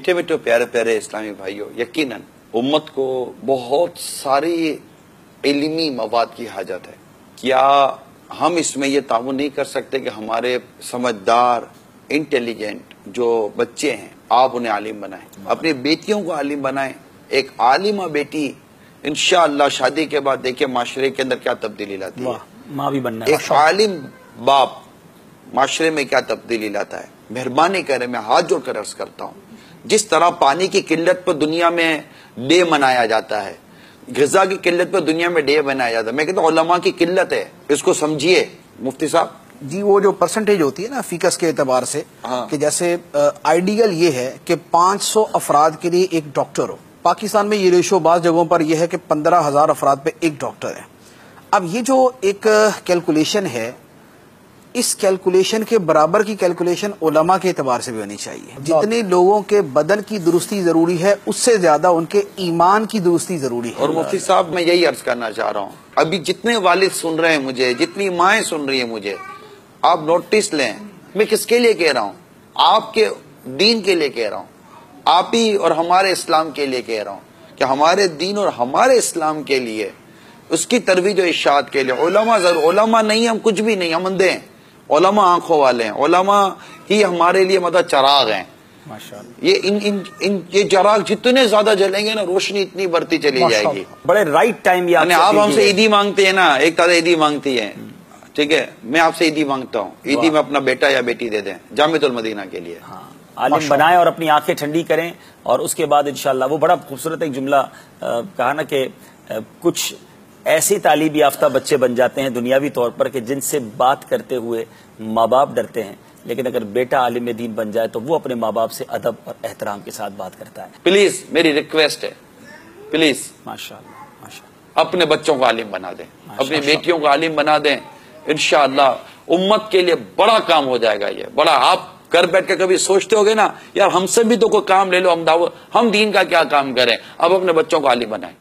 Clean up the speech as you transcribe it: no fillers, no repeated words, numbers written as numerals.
میٹھے میٹھے پیارے پیارے اسلامی بھائیوں، یقیناً امت کو بہت ساری علمی مواد کی حاجت ہے۔ کیا ہم اس میں یہ تعاون نہیں کر سکتے کہ ہمارے سمجھدار انٹیلیجنٹ جو بچے ہیں آپ انہیں عالم بنائیں، اپنی بیٹیوں کو عالم بنائیں۔ ایک عالمہ بیٹی انشاءاللہ شادی کے بعد دیکھیں معاشرے کے اندر کیا تبدیلی لاتی ہے، ماں بھی بننا ہے۔ ایک عالم باپ معاشرے میں کیا تبدیلی لاتا ہے۔ مہربانی کریں، میں ہاتھ جوڑ کر عرض کرتا ہوں، جس طرح پانی کی قلت پر دنیا میں ڈے منایا جاتا ہے، غذا کی قلت پر دنیا میں ڈے بنایا جاتا ہے، میں کہتا ہوں علماء کی قلت ہے، اس کو سمجھیے مفتی صاحب۔ جی، وہ جو پرسنٹیج ہوتی ہے نا فیکس کے اعتبار سے، کہ جیسے آئیڈیل یہ ہے کہ 500 افراد کے لیے ایک ڈاکٹر ہو۔ پاکستان میں یہ ریشو بعض جگہوں پر یہ ہے کہ 15,000 افراد پہ ایک ڈاکٹر ہے۔ اب یہ جو ایک کیلکولیشن ہے، اس کیلکولیشن کے برابر کی کیلکولیشن علماء کے اعتبار سے بھی ہونی چاہیے۔ جتنے لوگوں کے بدن کی درستی ضروری ہے، اس سے زیادہ ان کے ایمان کی درستی ضروری ہے۔ اور مفتی صاحب میں یہی عرض کرنا چاہ رہا ہوں، ابھی جتنے والد سن رہے ہیں مجھے، جتنی مائیں سن رہی ہیں مجھے، آپ نوٹس لیں، میں کس کے لیے کہہ رہا ہوں؟ آپ کے دین کے لیے کہہ رہا ہوں، آپ ہی اور ہمارے اسلام کے لیے کہہ رہا ہوں کہ ہمارے دین اور ہمارے اسلام کے لیے، اس کی ترویج و ارشاد کے لیے علماء ضرور۔ علماء نہیں ہم کچھ بھی نہیں، ہم اندھے ہیں، علماء آنکھوں والے ہیں، علماء ہی ہمارے لیے مطلب چراغ ہیں۔ یہ چراغ جتنے زیادہ جلیں گے نا، روشنی اتنی بڑھتی چلی جائے گی۔ بڑے رائٹ ٹائم یعنی آپ ہم سے عیدی مانگتے ہیں نا، ایک طرح عیدی مانگتی ہے، ٹھیک ہے، میں آپ سے عیدی مانگتا ہوں، عیدی میں اپنا بیٹا یا بیٹی دے دیں جامعۃ المدینہ کے لیے۔ عالم بنائیں اور اپنی آنکھیں ٹھنڈی کریں، اور اس کے بعد انشاءاللہ وہ بڑا خوبصورت ایک جملہ کہا نا کہ کچھ ایسی تعلیم یافتہ بچے بن جاتے ہیں دنیاوی طور پر کہ جن سے بات کرتے ہوئے ماں باپ ڈرتے ہیں، لیکن اگر بیٹا عالم دین بن جائے تو وہ اپنے ماں باپ سے ادب اور احترام کے ساتھ بات کرتا ہے۔ پلیز میری ریکویسٹ ہے، پلیز ماشاءاللہ اپنے بچوں کو عالم بنا دیں، اپنی بیٹیوں کو عالم بنا دیں، انشاءاللہ امت کے لیے بڑا کام ہو جائے گا۔ یہ بڑا، آپ گھر بیٹھ کے کبھی سوچتے ہوگے نا، یار ہم سے بھی تو کوئی کام لے لو، ہم دین کا کیا کام کریں، اب اپنے بچوں کو عالم بنائیں۔